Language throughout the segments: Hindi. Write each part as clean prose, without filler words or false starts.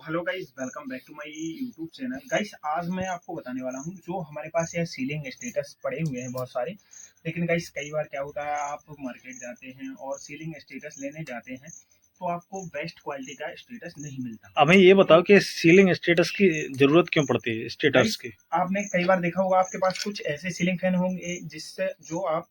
Hello guys, welcome back to my YouTube channel. Guys, आज मैं आपको बताने वाला हूं जो हमारे पास यह सीलिंग स्टेटस पड़े हुए हैं बहुत सारे। लेकिन गाइस, कई बार क्या होता है, आप मार्केट जाते हैं और सीलिंग स्टेटस लेने जाते हैं तो आपको बेस्ट क्वालिटी का स्टेटस नहीं मिलता। हमें ये बताओ तो कि सीलिंग स्टेटस की जरूरत क्यों पड़ती है स्टेटस गाइस, की। आपने कई बार देखा होगा आपके पास कुछ ऐसे सीलिंग फैन होंगे जिससे जो आप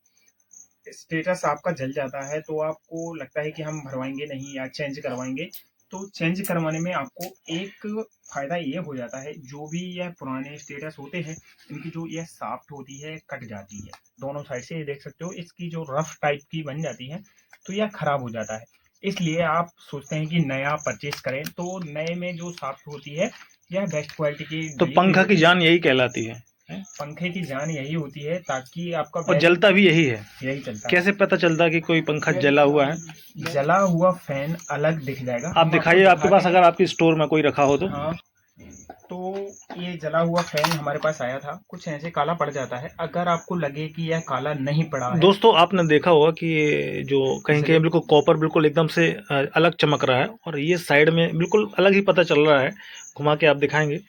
स्टेटस आपका जल जाता है तो आपको लगता है कि हम भरवाएंगे नहीं या चेंज करवाएंगे। तो चेंज करवाने में आपको एक फायदा ये हो जाता है, जो भी यह पुराने स्टेटस होते हैं इनकी जो यह साफ्ट होती है कट जाती है दोनों साइड से, ये देख सकते हो इसकी जो रफ टाइप की बन जाती है तो यह खराब हो जाता है। इसलिए आप सोचते हैं कि नया परचेज करें, तो नए में जो साफ्ट होती है यह बेस्ट क्वालिटी की तो डली हुई पंखा की होती है। जान यही कहलाती है? पंखे की जान यही होती है ताकि आपका और बेस्ट जलता भी यही है। यही चलता है। कैसे पता चलता कि कोई पंखा जला हुआ है? जला हुआ फैन अलग दिख जाएगा, आप हम आपको दिखाइए, आपके दिखाते पास हैं। अगर आपके स्टोर में कोई रखा हो तो। हाँ, तो ये जला हुआ फैन हमारे पास आया था, कुछ ऐसे काला पड़ जाता है। अगर आपको लगे कि यह काला नहीं पड़ा है, दोस्तों, आपने देखा होगा कि ये जो कहीं कहीं बिल्कुल कॉपर बिल्कुल एकदम से अलग चमक रहा है, और ये साइड में बिल्कुल अलग ही पता चल रहा है। घुमा के आप दिखाएंगे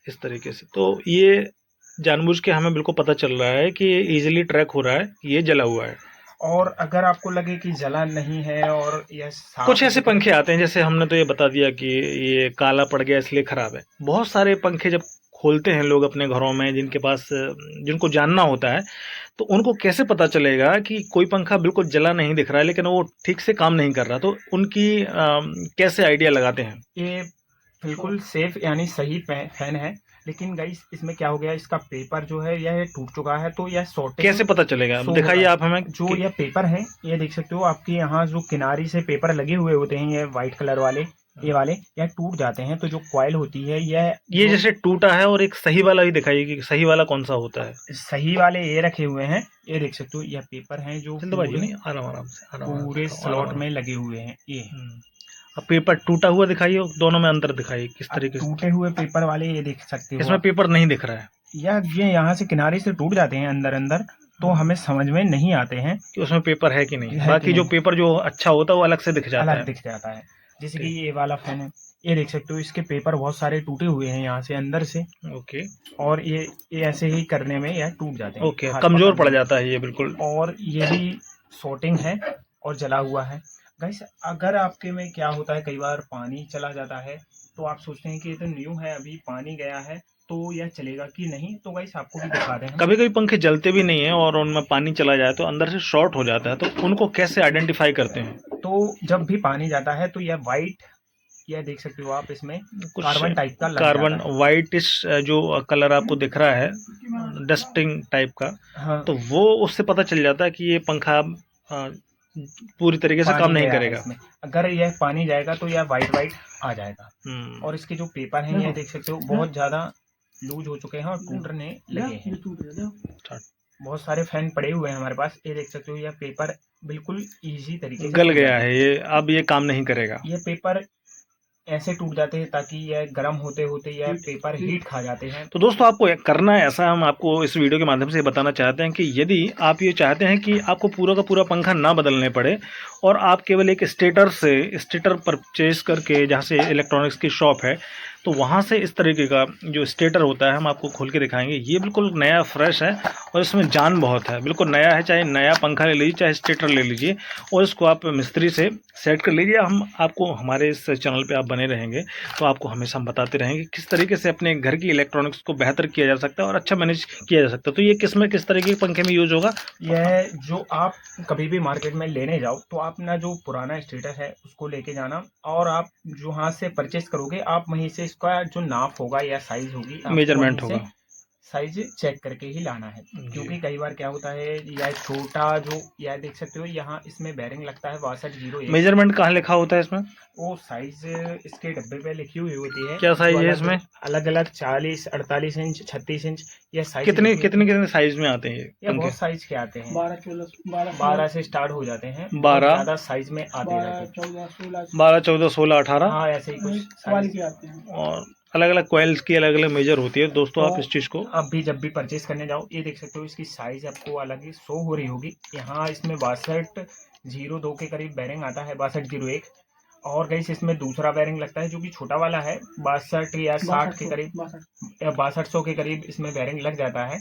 इस तरीके से, तो ये जानबूझ के हमें बिल्कुल पता चल रहा है कि ये इजीली ट्रैक हो रहा है कि ये जला हुआ है। और अगर आपको लगे कि जला नहीं है और यह कुछ साफ ऐसे दिख रहा पंखे आते हैं, जैसे हमने तो ये बता दिया कि ये काला पड़ गया इसलिए खराब है। बहुत सारे पंखे जब खोलते हैं लोग अपने घरों में, जिनके पास जिनको जानना होता है, तो उनको कैसे पता चलेगा कि कोई पंखा बिल्कुल जला नहीं दिख रहा है लेकिन वो ठीक से काम नहीं कर रहा, तो उनकी कैसे आइडिया लगाते हैं? ये बिल्कुल सेफ यानी सही फैन है। लेकिन गाइस, इसमें क्या हो गया, इसका पेपर जो है यह टूट चुका है, तो यह शॉर्टिंग कैसे पता चलेगा? शो हो रहा दिखाइए है। आप हमें जो यह पेपर है, ये देख सकते हो आपके यहाँ जो किनारी से पेपर लगे हुए होते हैं, ये व्हाइट कलर वाले, ये वाले यह टूट जाते हैं। तो जो कॉइल होती है यह ये जो जैसे टूटा है, और एक सही वाला भी दिखाइए कि सही वाला कौन सा होता है। सही वाले ये रखे हुए हैं, ये देख सकते हो, यह पेपर हैं जो जल्दबाजी पूरे नहीं, आराम आराम से, आराम आराम से पूरे दिखाओ, आराम स्लॉट आराम में से। लगे हुए हैं ये। अब पेपर टूटा हुआ दिखाइए, और दोनों में अंतर दिखाइए किस अब तरीके से। टूटे हुए पेपर वाले ये देख सकते हो इसमें आप, पेपर नहीं दिख रहा है या ये यहाँ से किनारे से टूट जाते हैं अंदर अंदर, तो हमें समझ में नहीं आते हैं कि उसमें पेपर है कि नहीं। है कि बाकी जो नहीं, पेपर जो अच्छा होता है वो अलग से दिख जाता अलग है। दिख जाता है। जैसे कि ओके। ये वाला फैन है, ये देख सकते हो इसके पेपर बहुत सारे टूटे हुए हैं यहाँ से अंदर से। ओके। और ये ऐसे ही करने में यह टूट जाते हैं ओके, हाथ कमजोर पकड़ने पड़ में। जाता है ये बिल्कुल। और ये भी शॉर्टिंग है और जला हुआ है। गाइस, अगर आपके में क्या होता है, कई बार पानी चला जाता है तो आप सोचते हैं कि ये तो न्यू है, अभी पानी गया है तो यह चलेगा कि नहीं। तो गाइस, आपको भी दिखा रहे हैं हम। कभी कभी पंखे जलते भी नहीं है और उनमें पानी चला जाए तो अंदर से शॉर्ट हो जाता है, तो उनको कैसे आइडेंटिफाई करते हैं? तो जब भी पानी जाता है तो यह वाइट, यह देख सकते हो आप, इसमें कुछ कार्बन टाइप का लग कार्बन जाता है। वाइटिश जो कलर आपको दिख रहा है, डस्टिंग टाइप का, हाँ, तो वो उससे पता चल जाता है कि ये पंखा अ, पूरी तरीके से काम पानी नहीं गया है करेगा। इसमें। अगर यह पानी जाएगा तो यह वाइट वाइट आ जाएगा। हम्म। और इसके जो पेपर हैं, ये देख सकते हो बहुत ज़्यादा लूज हो चुके हैं और टूटने लगे हैं। बहुत सारे फैन पड़े हुए हैं हमारे पास, ये देख सकते हो, यह पेपर बिल्कुल इजी तरीके से गल टूट गया जाते है हैं। ये, अब ये काम नहीं करेगा। ये पेपर ऐसे टूट जाते हैं ताकि यह गर्म होते होते यह पेपर हीट खा जाते हैं। तो दोस्तों, आपको करना है ऐसा, हम आपको इस वीडियो के माध्यम से बताना चाहते हैं कि यदि आप ये चाहते हैं कि आपको पूरा का पूरा पंखा ना बदलने पड़े, और आप केवल एक स्टेटर परचेज करके, जहाँ से इलेक्ट्रॉनिक्स की शॉप है, तो वहाँ से इस तरीके का जो स्टेटर होता है हम आपको खोल के दिखाएंगे। ये बिल्कुल नया फ्रेश है और इसमें जान बहुत है, बिल्कुल नया है। चाहे नया पंखा ले लीजिए, चाहे स्टेटर ले लीजिए, और इसको आप मिस्त्री से सेट कर लीजिए। हम आपको, हमारे इस चैनल पे आप बने रहेंगे तो आपको हमेशा हम बताते रहेंगे किस तरीके से अपने घर की इलेक्ट्रॉनिक्स को बेहतर किया जा सकता है और अच्छा मैनेज किया जा सकता है। तो ये किस तरीके के पंखे में यूज होगा? यह जो आप कभी भी मार्केट में लेने जाओ तो अपना जो पुराना स्टेटस है उसको लेके जाना, और आप जो हाथ से परचेस करोगे आप वहीं से इसका जो नाप होगा या साइज होगी आपको वहीं मेजरमेंट से होगा। साइज चेक करके ही लाना है। जी। क्योंकि कई बार क्या होता है, यह छोटा जो, यह देख सकते हो यहाँ इसमें बेरिंग लगता है 6201। मेजरमेंट कहाँ लिखा होता है इसमें? वो साइज इसके डब्बे पे लिखी हुई होती है, क्या जो साइज है अलग इसमें? अलग अलग 40, 48 इंच, 36 इंच, यह साइज कितने लिखी होती कितने है। कितने साइज में आते हैं ये ये पंखे? बहुत साइज के आते हैं, 12 से स्टार्ट हो जाते हैं, बहुत 12, ज्यादा साइज में आते रहते हैं। 12, 14, 16, 18, हाँ, ऐसे ही कुछ साइज के आते हैं। और अलग अलग कॉइल्स की अलग अलग मेजर होती है। दोस्तों, आप तो इस चीज़ को अब भी जब भी परचेज करने जाओ, ये देख सकते हो इसकी साइज आपको अलग ही शो हो रही होगी। यहाँ इसमें 6202 के करीब बैरिंग आता है, 6201। और गाइस इसमें दूसरा बेरिंग लगता है जो कि छोटा वाला है, 62 या 60 के करीब या 6200 के करीब इसमें बेरिंग लग जाता है।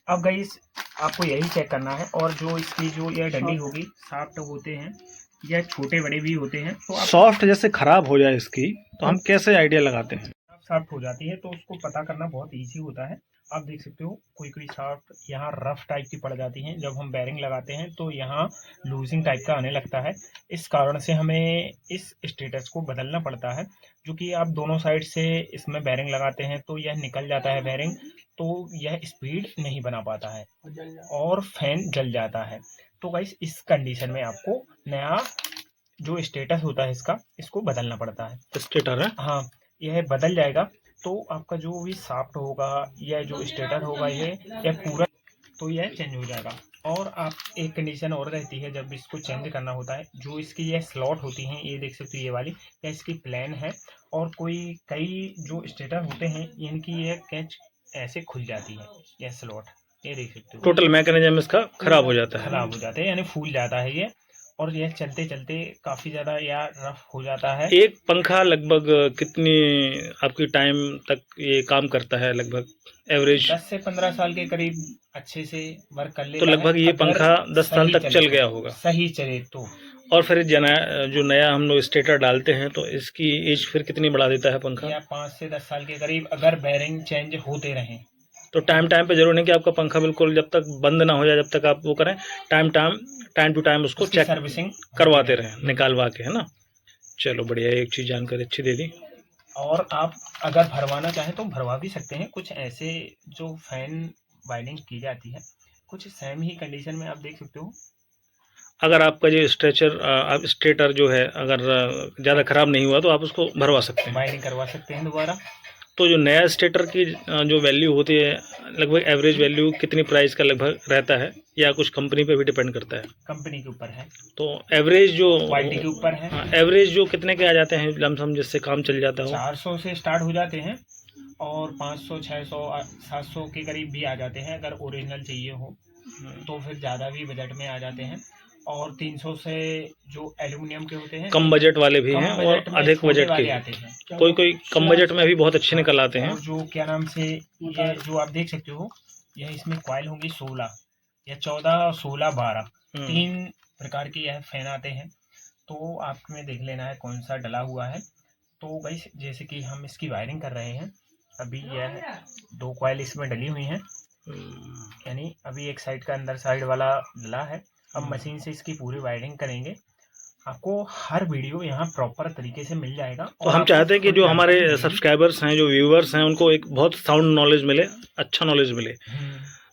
अब गाइस आपको यही चेक करना है, और जो इसकी जो यह डंडी होगी, शाफ्ट होते हैं या छोटे बड़े भी होते हैं, तो आप सॉफ्ट जैसे खराब हो जाए इसकी तो हम कैसे आइडिया लगाते हैं? शाफ्ट हो जाती है तो उसको पता करना बहुत इजी होता है। आप देख सकते हो कोई कोई शाफ्ट यहाँ रफ टाइप की पड़ जाती हैं, जब हम बेरिंग लगाते हैं तो यहाँ लूजिंग टाइप का आने लगता है। इस कारण से हमें इस स्टेटस को बदलना पड़ता है, जो कि आप दोनों साइड से इसमें बेरिंग लगाते हैं तो यह निकल जाता है बेरिंग, तो यह स्पीड नहीं बना पाता है और फैन जल जाता है। तो गाइस इस कंडीशन में आपको नया जो स्टेटस होता है इसको बदलना पड़ता है। स्टेटर है, हाँ, यह बदल जाएगा तो आपका जो भी शाफ्ट होगा या जो स्टेटर होगा यह पूरा तो यह चेंज हो जाएगा। और आप एक कंडीशन और रहती है जब इसको चेंज करना होता है, जो इसकी यह स्लॉट होती हैं, ये देख सकते हो ये वाली, या इसकी प्लेन है, और कई जो स्टेटर होते हैं इनकी यह कैच ऐसे खुल जाती है, यह स्लॉट, ये देख सकते हो टोटल मैकेनिज्म इसका खराब हो जाता है, खराब हो जाता है, यानी फूल जाता है ये, और यह चलते चलते काफ़ी ज़्यादा या रफ हो जाता है। एक पंखा लगभग कितनी आपकी टाइम तक ये काम करता है? लगभग एवरेज 10 से 15 साल के करीब अच्छे से वर्क कर लेता तो लगभग है, ये अगर पंखा 10 साल सही तक चले चल तो, गया होगा। सही चले तो। और फिर जो नया हम लोग स्टेटर डालते हैं तो इसकी एज फिर कितनी बढ़ा देता है पंखा? या 5 से 10 साल के करीब अगर बेरिंग चेंज होते रहें तो टाइम पे जरूर नहीं कि आपका पंखा बिल्कुल जब तक बंद ना हो जाए, जब तक आप वो करें, टाइम टू टाइम उसको चेक सर्विसिंग करवाते रहें, निकालवा के, है ना। चलो बढ़िया, एक चीज़ जानकारी अच्छी दे दी। और आप अगर भरवाना चाहें तो भरवा भी सकते हैं। कुछ ऐसे जो फैन वाइंडिंग की जाती है, कुछ सेम ही कंडीशन में आप देख सकते हो। अगर आपका जो स्टेटर जो है अगर ज़्यादा ख़राब नहीं हुआ तो आप उसको भरवा सकते हैं, वाइंडिंग करवा सकते हैं दोबारा। तो जो नया स्टेटर की जो वैल्यू होती है, लगभग एवरेज वैल्यू कितनी प्राइस का लगभग रहता है, या कुछ कंपनी पे भी डिपेंड करता है? कंपनी के ऊपर है, तो एवरेज जो क्वालिटी के ऊपर है। एवरेज जो कितने के आ जाते हैं लमसम, जिससे काम चल जाता हो? 400 से स्टार्ट हो जाते हैं और 500, 600, 700 के करीब भी आ जाते हैं। अगर ओरिजिनल चाहिए हो तो फिर ज़्यादा भी बजट में आ जाते हैं। और 300 से जो एल्यूमिनियम के होते हैं, कम बजट वाले भी हैं और अधिक बजट के आते हैं। कोई कम बजट में भी बहुत अच्छे निकल आते हैं। और जो क्या नाम से ये जो आप देख सकते हो, यह इसमें कॉइल होंगी 16 या 14, 16, 12, 3 प्रकार के यह फैन आते हैं। तो आपमें देख लेना है कौन सा डला हुआ है। तो गाइस जैसे कि हम इसकी वायरिंग कर रहे हैं, अभी यह 2 कॉइल इसमें डली हुई हैं, यानी अभी एक साइड का अंदर साइड वाला डला है। अब मशीन से इसकी पूरी वायरिंग करेंगे, आपको हर वीडियो यहाँ प्रॉपर तरीके से मिल जाएगा। तो हम चाहते हैं कि जो हमारे सब्सक्राइबर्स हैं, जो व्यूवर्स हैं, उनको एक बहुत साउंड नॉलेज मिले, अच्छा नॉलेज मिले,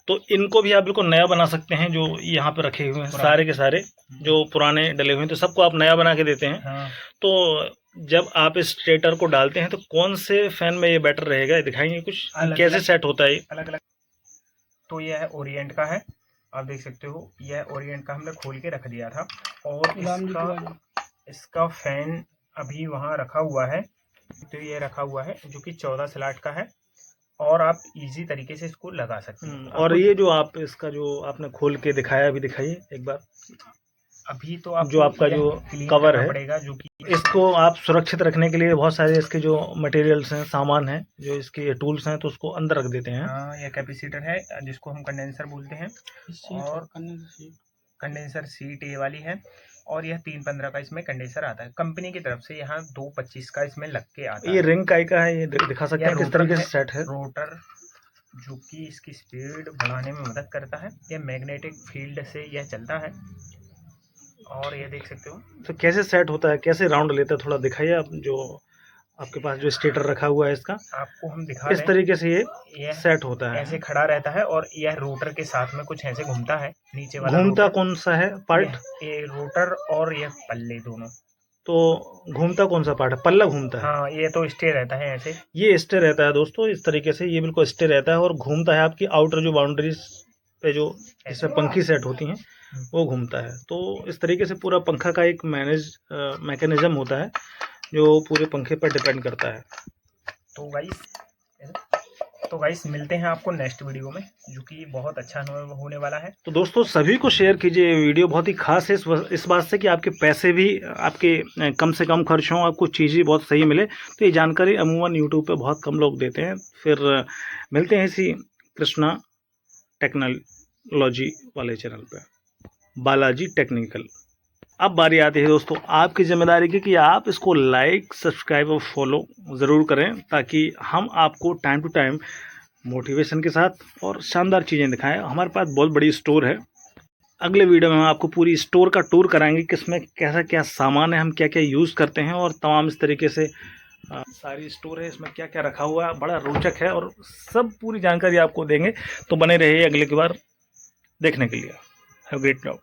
तो इनको भी आप बिल्कुल नया बना सकते हैं। जो यहाँ पे रखे हुए हैं सारे के सारे जो पुराने डले हुए हैं, तो सबको आप नया बना के देते हैं। हाँ। तो जब आप इस स्टेटर को डालते हैं तो कौन से फैन में ये बेटर रहेगा, दिखाएंगे कुछ कैसे सेट होता है? अलग अलग। तो यह ओरिएंट का है, आप देख सकते हो, यह ओरिएंट का हमने खोल के रख दिया था, और इसका फैन अभी वहाँ रखा हुआ है। तो ये रखा हुआ है जो कि 14 स्लॉट का है, और आप इजी तरीके से इसको लगा सकते हैं। और ये जो आप इसका जो आपने खोल के दिखाया, अभी दिखाइए एक बार। अभी तो आप जो आपका जो कवर है पड़ेगा, जो कि इसको आप सुरक्षित रखने के लिए बहुत सारे इसके जो मटेरियल्स हैं, सामान हैं, जो इसके टूल्स हैं, तो उसको अंदर रख देते हैं। हाँ, यह कैपेसिटर है जिसको हम कंडेंसर बोलते हैं, और कंडेंसर सीट ये वाली है, और यह 315 का इसमें कंडेंसर आता है कंपनी की तरफ से। यहाँ 225 का इसमें लग के आता है। ये रिंग काय का है, ये दिखा सकते हैं किस तरीके से सेट है। रोटर जो कि इसकी स्पीड बढ़ाने में मदद करता है, यह मैग्नेटिक फील्ड से यह चलता है, और ये देख सकते हो। तो कैसे सेट होता है, कैसे राउंड लेता है, थोड़ा दिखाइए आप। जो आपके पास जो स्टेटर रखा हुआ है इसका, आपको हम दिखा इस तरीके से ये सेट होता है, ऐसे खड़ा रहता है, और यह रोटर के साथ में कुछ ऐसे घूमता है। नीचे वाला घूमता कौन सा है पार्ट? ये रोटर और ये पल्ले दोनों। तो घूमता कौन सा पार्ट है? पल्ला घूमता है। हाँ, ये तो स्टे रहता है ऐसे, ये स्टे रहता है दोस्तों, इस तरीके से ये बिल्कुल स्टे रहता है, और घूमता है आपकी आउटर जो बाउंड्रीज पे जो जिसमें पंखी सेट होती हैं वो घूमता है। तो इस तरीके से पूरा पंखा का एक मैकेनिज्म होता है जो पूरे पंखे पर डिपेंड करता है। तो गाइस तो गाइस मिलते हैं आपको नेक्स्ट वीडियो में, जो कि बहुत अच्छा होने वाला है। तो दोस्तों सभी को शेयर कीजिए, वीडियो बहुत ही खास है इस बात से कि आपके पैसे भी आपके कम से कम खर्च हों, आपको चीज़ें बहुत सही मिले। तो ये जानकारी अमूमन यूट्यूब पे बहुत कम लोग देते हैं। फिर मिलते हैं इसी कृष्णा टेक्नोलॉजी वाले चैनल पे, बालाजी टेक्निकल। अब बारी आती है दोस्तों आपकी जिम्मेदारी की कि आप इसको लाइक, सब्सक्राइब और फॉलो ज़रूर करें, ताकि हम आपको टाइम टू टाइम मोटिवेशन के साथ और शानदार चीज़ें दिखाएं। हमारे पास बहुत बड़ी स्टोर है। अगले वीडियो में हम आपको पूरी स्टोर का टूर कराएंगे कि इसमें कैसा क्या सामान है, हम क्या क्या यूज़ करते हैं, और तमाम इस तरीके से सारी स्टोर है, इसमें क्या क्या रखा हुआ है, बड़ा रोचक है और सब पूरी जानकारी आपको देंगे। तो बने रहिए अगले की बार देखने के लिए। Have great job.